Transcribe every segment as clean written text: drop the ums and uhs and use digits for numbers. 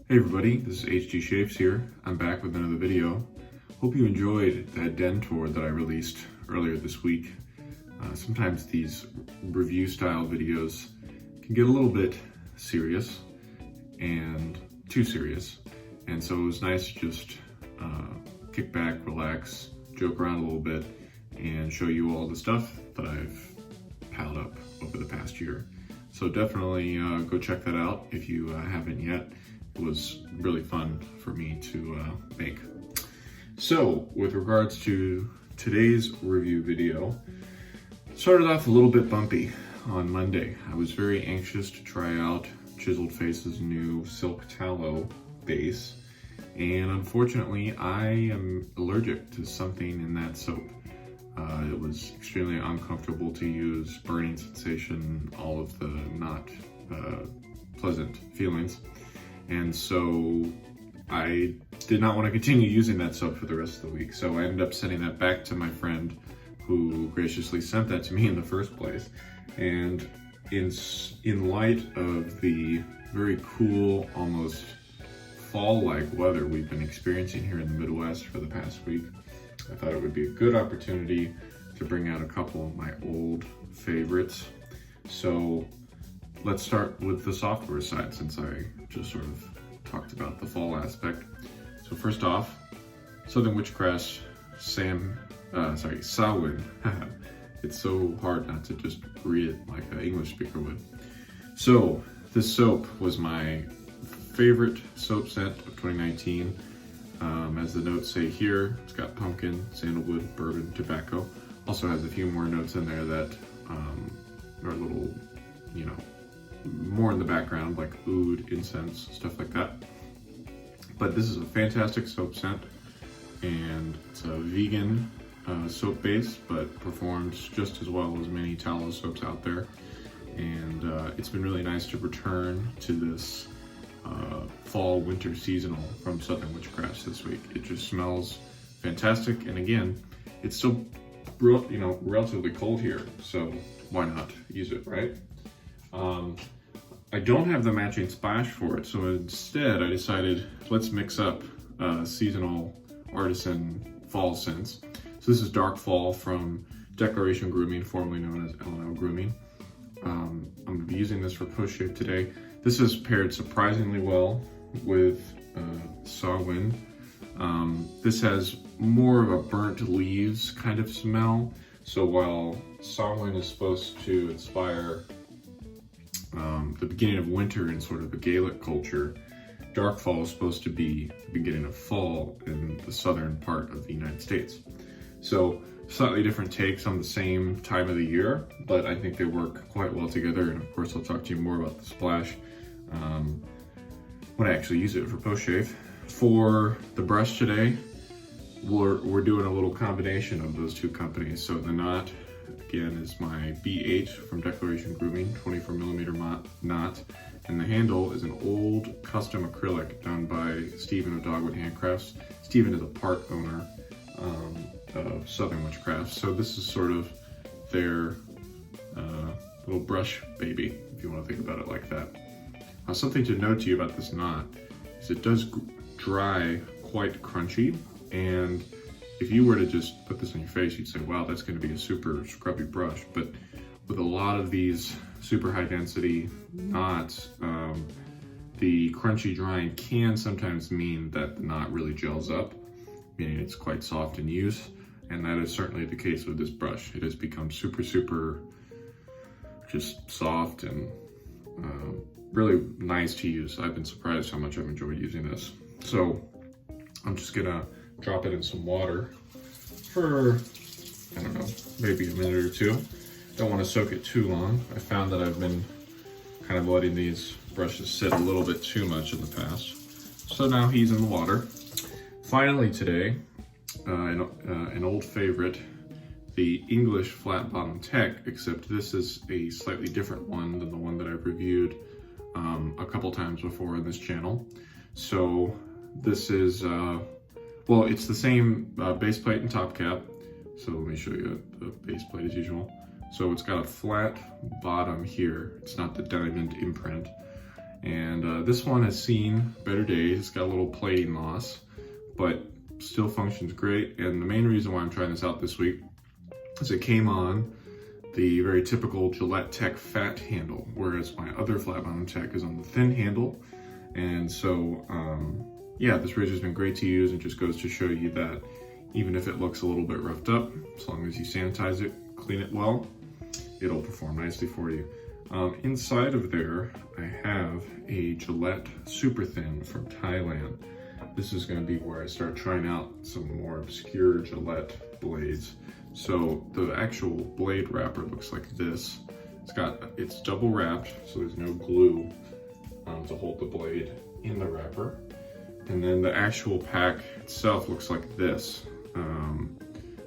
Hey everybody, this is HD Shapes here. I'm back with another video. Hope you enjoyed that den tour that I released earlier this week. Sometimes these review style videos can get a little bit serious and too serious. And so it was nice to just kick back, relax, joke around a little bit, and show you all the stuff that I've piled up over the past year. So definitely go check that out if you haven't yet. It was really fun for me to make. So with regards to today's review video, started off a little bit bumpy on Monday. I was very anxious to try out Chiseled Face's new Silk Tallow base, and unfortunately I am allergic to something in that soap. It was extremely uncomfortable to use, burning sensation, all of the not pleasant feelings. And so I did not want to continue using that soap for the rest of the week. So I ended up sending that back to my friend who graciously sent that to me in the first place. And in light of the very cool, almost fall-like weather we've been experiencing here in the Midwest for the past week, I thought it would be a good opportunity to bring out a couple of my old favorites. So let's start with the software side, since I just sort of talked about the fall aspect. So first off, Southern Witchcrafts Samhain. It's so hard not to just read it like an English speaker would. So this soap was my favorite soap scent of 2019. As the notes say here, it's got pumpkin, sandalwood, bourbon, tobacco. Also has a few more notes in there that are a little, more in the background, like oud, incense, stuff like that. But this is a fantastic soap scent, and it's a vegan soap base, but performs just as well as many tallow soaps out there. And it's been really nice to return to this fall winter seasonal from Southern Witchcrafts this week. It just smells fantastic, and again, it's still relatively cold here, so why not use it, right? I don't have the matching splash for it, so instead I decided let's mix up seasonal artisan fall scents. So this is Dark Fall from Declaration Grooming, formerly known as L&L Grooming. I'm going to be using this for post-shave today. This is paired surprisingly well with Samhain. This has more of a burnt leaves kind of smell. So while Samhain is supposed to inspire the beginning of winter in sort of a Gaelic culture, Dark Fall is supposed to be the beginning of fall in the southern part of the United States. So slightly different takes on the same time of the year, but I think they work quite well together. And of course, I'll talk to you more about the splash when I actually use it for post-shave. For the brush today, we're doing a little combination of those two companies. So the knot, again, is my B8 from Declaration Grooming, 24mm knot. And the handle is an old custom acrylic done by Stephen of Dogwood Handcrafts. Stephen is a part owner of Southern Witchcrafts. So this is sort of their little brush baby, if you want to think about it like that. Something to note to you about this knot is it does dry quite crunchy, and if you were to just put this on your face, you'd say, wow, that's going to be a super scrubby brush. But with a lot of these super high density knots, the crunchy drying can sometimes mean that the knot really gels up, meaning it's quite soft in use. And that is certainly the case with this brush. It has become super just soft and really nice to use. I've been surprised how much I've enjoyed using this. So I'm just gonna drop it in some water for, I don't know, maybe a minute or two. Don't want to soak it too long. I found that I've been kind of letting these brushes sit a little bit too much in the past. So now he's in the water. Finally today, an old favorite, the English Flat Bottom Tech, except this is a slightly different one than the one that I've reviewed a couple times before in this channel. So this is, well, it's the same base plate and top cap. So let me show you the base plate as usual. So it's got a flat bottom here. It's not the diamond imprint. And this one has seen better days. It's got a little plating loss, but still functions great. And the main reason why I'm trying this out this week is it came on the very typical Gillette Tech fat handle, whereas my other flat bottom tech is on the thin handle. And so, yeah, this razor's been great to use. It just goes to show you that even if it looks a little bit roughed up, as long as you sanitize it, clean it well, it'll perform nicely for you. Inside of there, I have a Gillette Super Thin from Thailand. This is going to be where I start trying out some more obscure Gillette blades. So the actual blade wrapper looks like this. It's double wrapped, so there's no glue to hold the blade in the wrapper. And then the actual pack itself looks like this.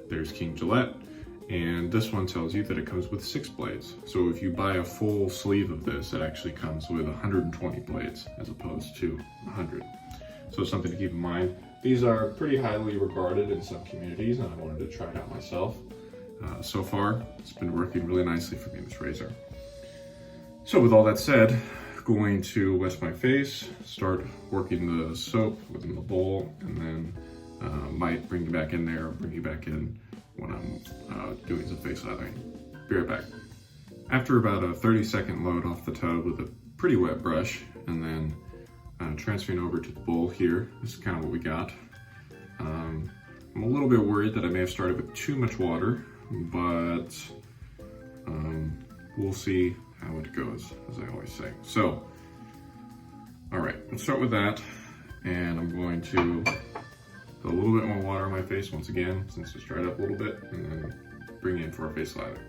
There's King Gillette, and this one tells you that it comes with 6 blades. So if you buy a full sleeve of this, it actually comes with 120 blades as opposed to 100. So something to keep in mind. These are pretty highly regarded in some communities, and I wanted to try it out myself. So far, it's been working really nicely for me, this razor. So with all that said, going to wet my face, start working the soap within the bowl, and then might bring you back in there, or bring you back in when I'm doing some face lathering. Be right back. After about a 30-second load off the tub with a pretty wet brush, and then transferring over to the bowl here, this is kind of what we got. I'm a little bit worried that I may have started with too much water, but we'll see how it goes, as I always say. So, all right, let's start with that, and I'm going to put a little bit more water on my face once again, since it's dried up a little bit, and then bring in for a face lather.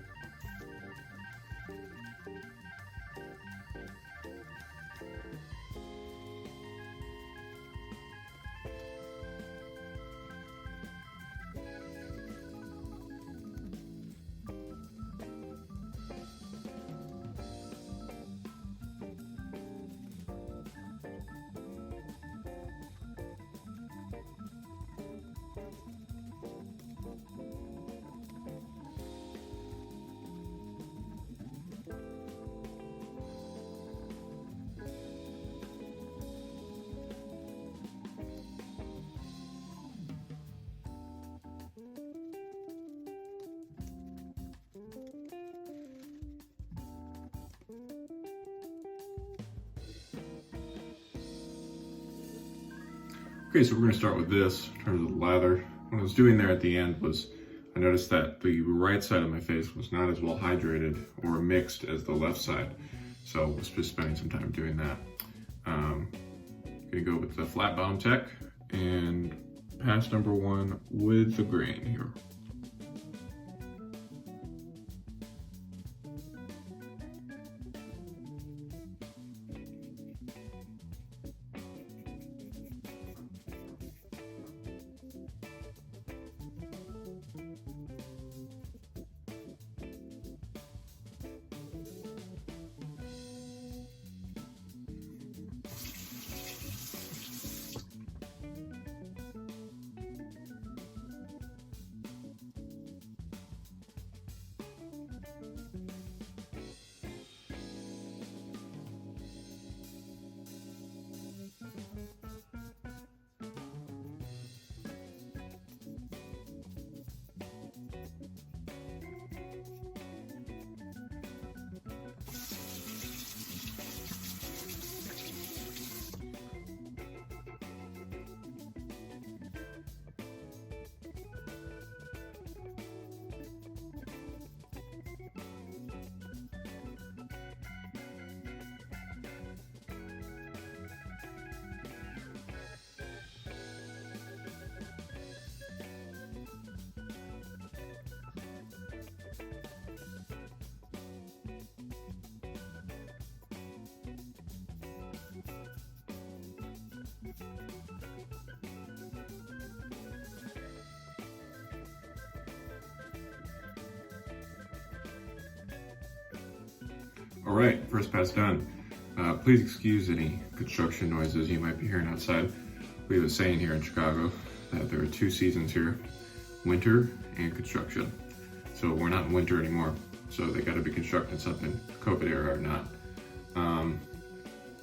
Okay, so we're going to start with this in terms of the lather. What I was doing there at the end was I noticed that the right side of my face was not as well hydrated or mixed as the left side. So I was just spending some time doing that. I'm going to go with the flat bottom tech and pass number 1 with the grain here. All right, first pass done. Please excuse any construction noises you might be hearing outside. We have a saying here in Chicago that there are 2 seasons here, winter and construction. So we're not in winter anymore, so they gotta be constructing something, COVID era or not.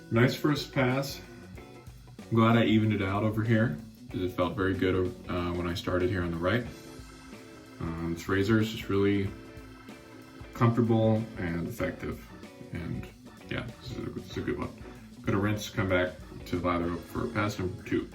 Nice first pass. I'm glad I evened it out over here because it felt very good when I started here on the right. This razor is just really comfortable and effective, and yeah, this is a good one. Gonna rinse, come back to lather up for pass number 2.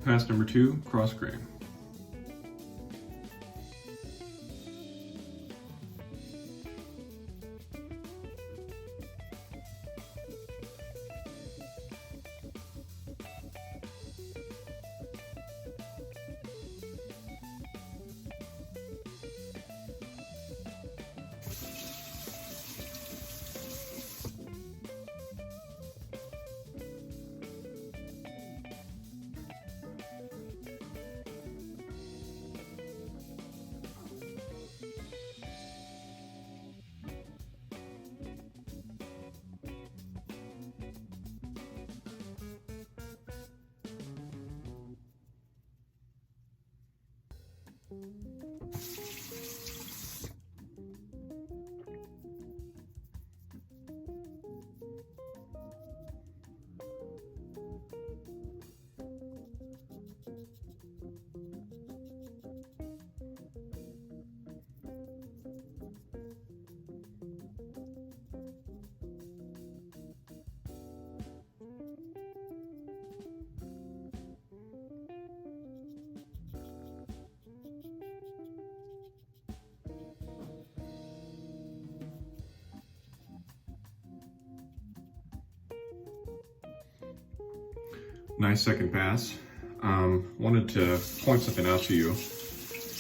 Pass number 2, cross grain. Nice second pass. Wanted to point something out to you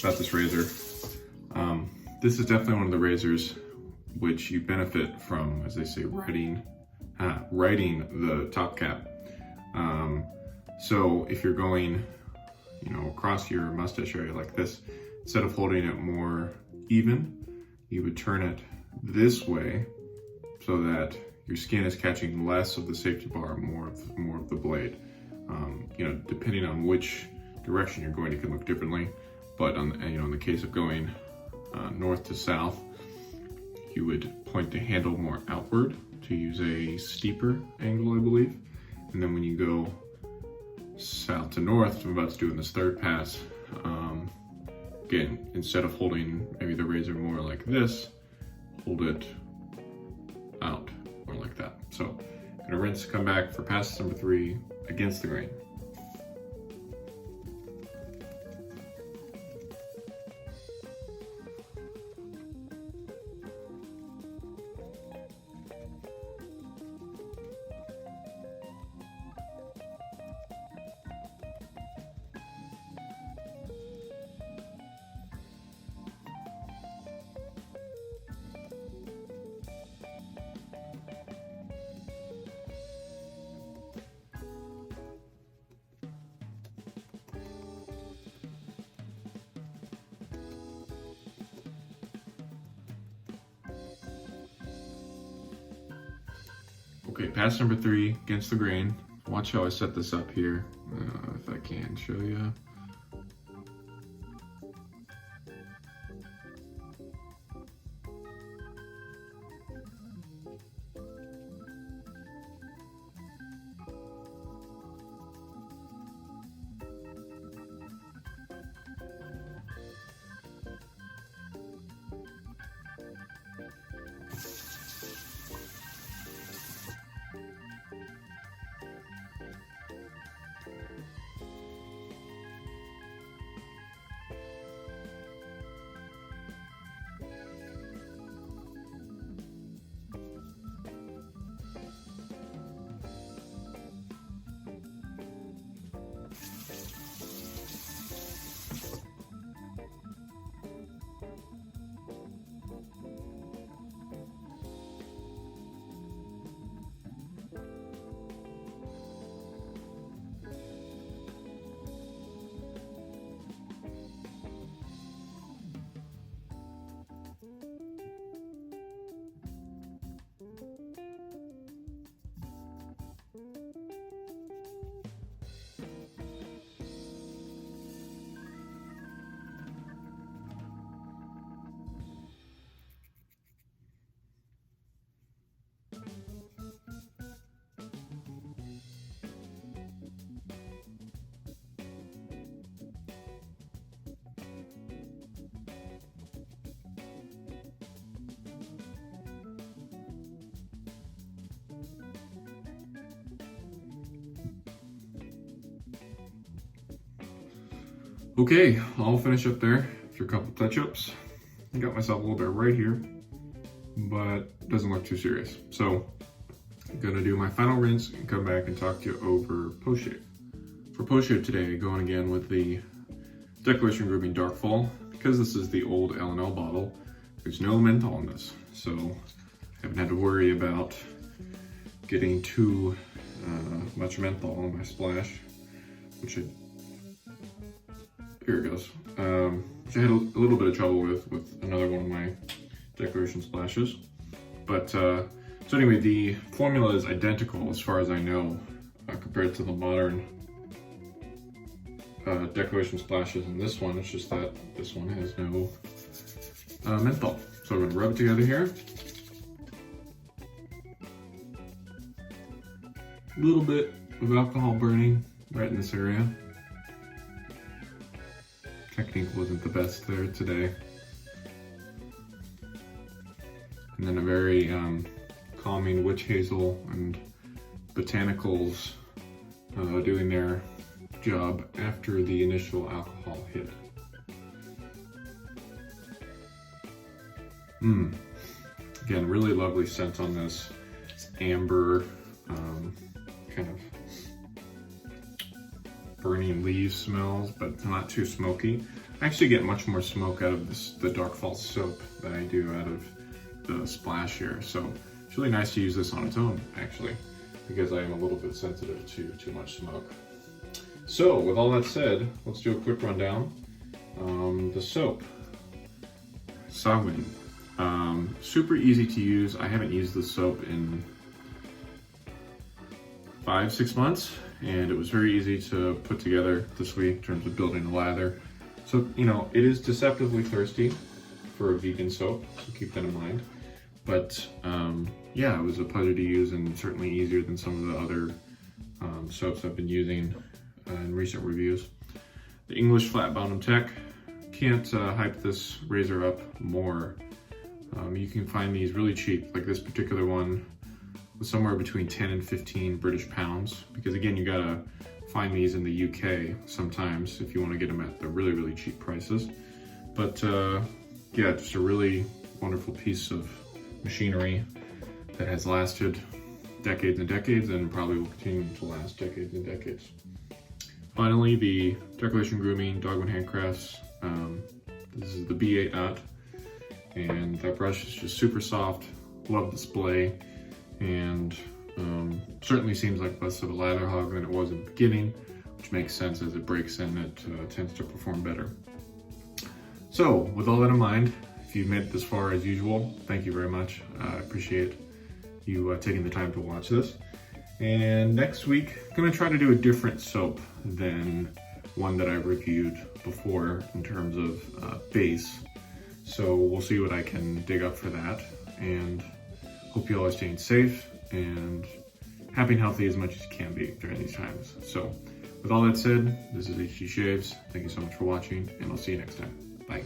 about this razor. This is definitely one of the razors which you benefit from, as they say, writing the top cap. So if you're going, across your mustache area like this, instead of holding it more even, you would turn it this way so that your skin is catching less of the safety bar, more of the blade. Depending on which direction you're going, it can look differently. But in the case of going north to south, you would point the handle more outward to use a steeper angle, I believe. And then when you go south to north, which I'm about to do in this third pass, again, instead of holding maybe the razor more like this, hold it out or like that. So I'm gonna rinse, come back for pass number 3 against the grain. Okay, pass number 3 against the grain. Watch how I set this up here, if I can show you. Okay, I'll finish up there after a couple touch-ups. I got myself a little bit right here, but it doesn't look too serious. So I'm gonna do my final rinse and come back and talk to you over post-shave. For post-shave today, going again with the Declaration Grooming Darkfall. Because this is the old L&L bottle, there's no menthol in this. So I haven't had to worry about getting too much menthol on my splash, which here it goes. Which I had a little bit of trouble with another one of my Declaration splashes. But, so anyway, the formula is identical as far as I know, compared to the modern Declaration splashes in this one. It's just that this one has no menthol. So we're gonna rub it together here. A little bit of alcohol burning right in this area. Technique wasn't the best there today. And then a very calming witch hazel and botanicals doing their job after the initial alcohol hit. Again, really lovely scent on this. It's amber, kind of burning leaves smells, but it's not too smoky. I actually get much more smoke out of the Darkfall soap than I do out of the splash here. So it's really nice to use this on its own, actually, because I am a little bit sensitive to too much smoke. So with all that said, let's do a quick rundown. The soap, Samhain, super easy to use. I haven't used this soap in 5-6 months, and it was very easy to put together this week in terms of building a lather. So, you know, it is deceptively thirsty for a vegan soap, so keep that in mind. But yeah, it was a pleasure to use and certainly easier than some of the other soaps I've been using in recent reviews. The English Flat Bottom Tech, can't hype this razor up more. You can find these really cheap, like this particular one was somewhere between 10 and 15 British pounds, because again, you gotta find these in the UK sometimes if you want to get them at the really, really cheap prices. But yeah, just a really wonderful piece of machinery that has lasted decades and decades and probably will continue to last decades and decades. Finally, the Declaration Grooming Dogwood Handcrafts. This is the B8 knot, and that brush is just super soft. Love the display, and certainly seems like less of a lather hog than it was in the beginning, which makes sense. As it breaks in, it tends to perform better. So with all that in mind, if you've made it this far, as usual, thank you very much. I appreciate you taking the time to watch this. And next week, I'm gonna try to do a different soap than one that I reviewed before in terms of base. So we'll see what I can dig up for that. And hope you all are staying safe and happy and healthy as much as you can be during these times. So with all that said, this is HG Shaves. Thank you so much for watching, and I'll see you next time. Bye.